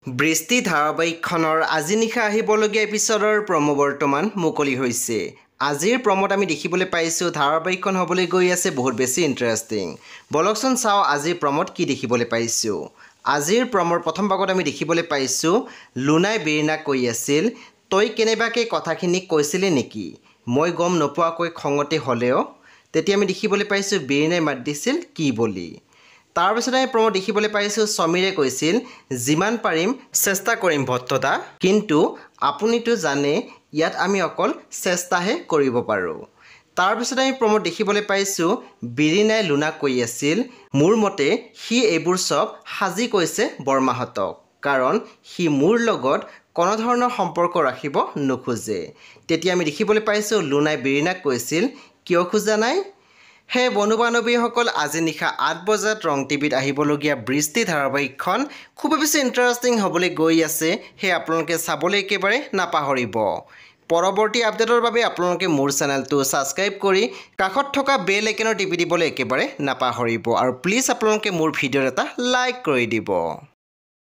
বৃষ্টি ধাৰাবাহিকখনৰ আজি নিশা আহিবলগীয়া এপিছডৰ প্ৰমো বৰ্তমান মুকলি হৈছে। আজিৰ প্ৰমোত আমি দেখিবলৈ পাইছোঁ ধাৰাবাহিকখন হ'বলৈ গৈ আছে বহুত বেছি ইণ্টাৰেষ্টিং। বলকচোন চাওঁ আজিৰ প্ৰমোত কি দেখিবলৈ পাইছোঁ। আজিৰ প্ৰমৰ প্ৰথম ভাগত আমি দেখিবলৈ পাইছোঁ লুনাই বিৰিনাক কৈ আছিল, তই কেনেবাকৈ কথাখিনি কৈছিলি নেকি? মই গম নোপোৱাকৈ খঙতে হ'লেও। তেতিয়া আমি দেখিবলৈ পাইছোঁ বিৰিনাই মাত দিছিল কি বুলি। তাৰপিছত আমি প্ৰমোদ দেখিবলৈ পাইছোঁ সমীৰে কৈছিল, যিমান পাৰিম চেষ্টা কৰিম ভট্টদা, কিন্তু আপুনিতো জানে ইয়াত আমি অকল চেষ্টাহে কৰিব পাৰোঁ। তাৰপিছত আমি প্ৰমোদ দেখিবলৈ পাইছোঁ বিৰিনাই লুনাক কৈ আছিল, মোৰ মতে সি এইবোৰ চব সাজি কৈছে বৰমাহঁতক, কাৰণ সি মোৰ লগত কোনো ধৰণৰ সম্পৰ্ক ৰাখিব নোখোজে। তেতিয়া আমি দেখিবলৈ পাইছোঁ লুনাই বিৰিনাক কৈছিল, কিয় খোজা নাই? হে বন্ধু বান্ধৱীসকল, আজি নিশা 8 বজাত ৰং টিভিত আহিবলগীয়া বৃষ্টি ধাৰাবাহিকখন খুবেই বেছি ইণ্টাৰেষ্টিং হ'বলৈ গৈ আছে। সেয়ে আপোনালোকে চাবলৈ একেবাৰে নাপাহৰিব। পৰৱৰ্তী আপডেটৰ বাবে আপোনালোকে মোৰ চেনেলটো ছাবস্ক্ৰাইব কৰি কাষত থকা বেল আইকনৰ টিপি দিবলৈ একেবাৰে নাপাহৰিব। আৰু প্লিজ আপোনালোকে মোৰ ভিডিঅ'ত এটা লাইক কৰি দিব।